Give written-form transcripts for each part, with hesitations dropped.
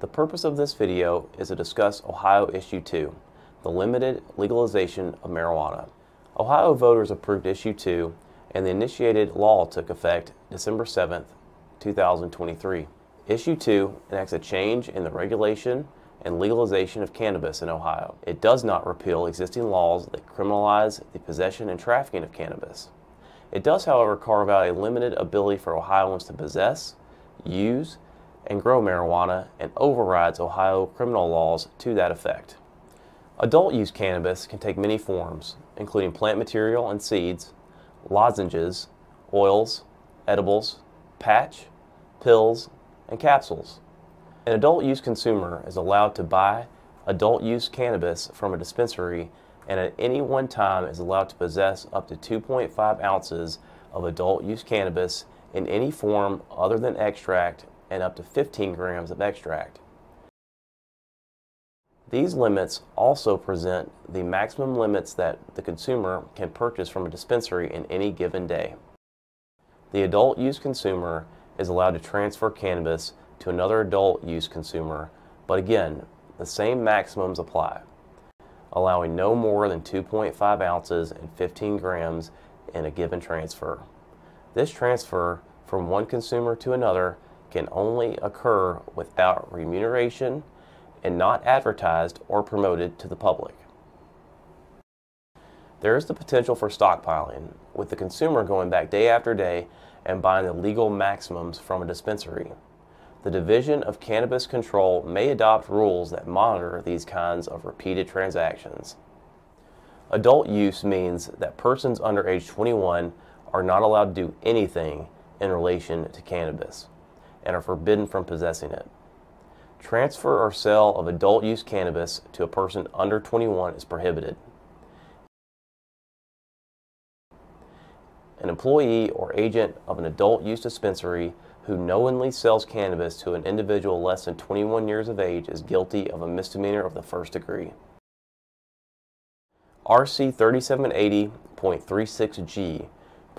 The purpose of this video is to discuss Ohio Issue 2, the limited legalization of marijuana. Ohio voters approved Issue 2 and the initiated law took effect December 7, 2023. Issue 2 enacts a change in the regulation and legalization of cannabis in Ohio. It does not repeal existing laws that criminalize the possession and trafficking of cannabis. It does, however, carve out a limited ability for Ohioans to possess, use, and grow marijuana and overrides Ohio criminal laws to that effect. Adult use cannabis can take many forms, including plant material and seeds, lozenges, oils, edibles, patch, pills, and capsules. An adult use consumer is allowed to buy adult use cannabis from a dispensary and at any one time is allowed to possess up to 2.5 ounces of adult use cannabis in any form other than extract and up to 15 grams of extract. These limits also present the maximum limits that the consumer can purchase from a dispensary in any given day. The adult use consumer is allowed to transfer cannabis to another adult use consumer, but again, the same maximums apply, allowing no more than 2.5 ounces and 15 grams in a given transfer. This transfer from one consumer to another can only occur without remuneration and not advertised or promoted to the public. There is the potential for stockpiling, with the consumer going back day after day and buying the legal maximums from a dispensary. The Division of Cannabis Control may adopt rules that monitor these kinds of repeated transactions. Adult use means that persons under age 21 are not allowed to do anything in relation to cannabis and are forbidden from possessing it. Transfer or sale of adult use cannabis to a person under 21 is prohibited. An employee or agent of an adult use dispensary who knowingly sells cannabis to an individual less than 21 years of age is guilty of a misdemeanor of the first degree. RC 3780.36G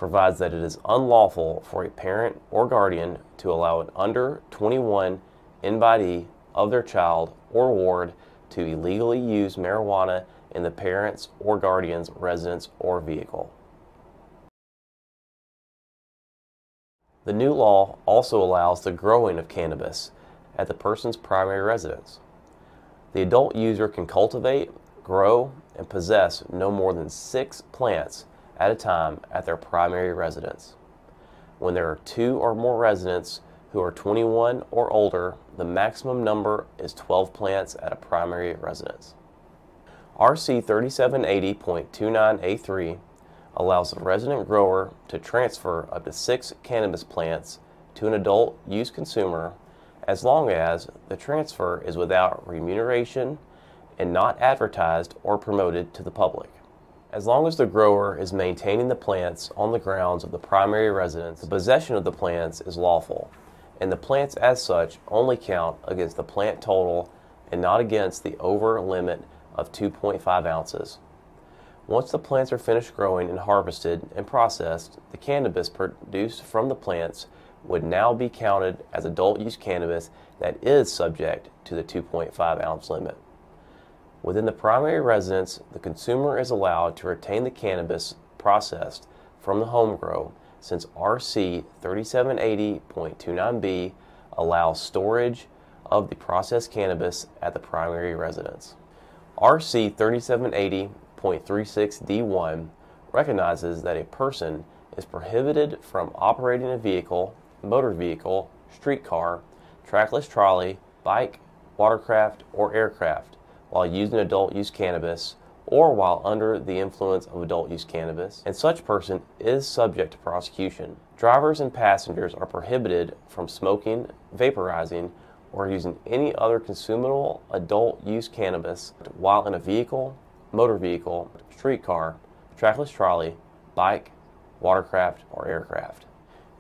provides that it is unlawful for a parent or guardian to allow an under 21 invitee of their child or ward to illegally use marijuana in the parent's or guardian's residence or vehicle. The new law also allows the growing of cannabis at the person's primary residence. The adult user can cultivate, grow, and possess no more than 6 plants at a time at their primary residence. When there are 2 or more residents who are 21 or older, the maximum number is 12 plants at a primary residence. RC 3780.29A3 allows the resident grower to transfer up to 6 cannabis plants to an adult use consumer as long as the transfer is without remuneration and not advertised or promoted to the public. As long as the grower is maintaining the plants on the grounds of the primary residence, the possession of the plants is lawful, and the plants as such only count against the plant total and not against the over limit of 2.5 ounces. Once the plants are finished growing and harvested and processed, the cannabis produced from the plants would now be counted as adult use cannabis that is subject to the 2.5 ounce limit. Within the primary residence, the consumer is allowed to retain the cannabis processed from the home grow, since RC 3780.29B allows storage of the processed cannabis at the primary residence. RC 3780.36D1 recognizes that a person is prohibited from operating a vehicle, motor vehicle, streetcar, trackless trolley, bike, watercraft, or aircraft while using adult use cannabis or while under the influence of adult use cannabis, and such person is subject to prosecution. Drivers and passengers are prohibited from smoking, vaporizing, or using any other consumable adult use cannabis while in a vehicle, motor vehicle, streetcar, trackless trolley, bike, watercraft, or aircraft.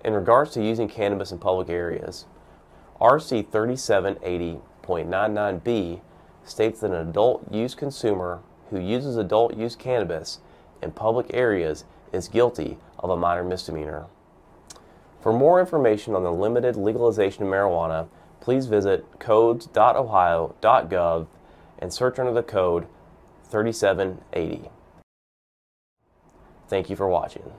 In regards to using cannabis in public areas, RC 3780.99B states that an adult use consumer who uses adult use cannabis in public areas is guilty of a minor misdemeanor. For more information on the limited legalization of marijuana, please visit codes.ohio.gov and search under the code 3780. Thank you for watching.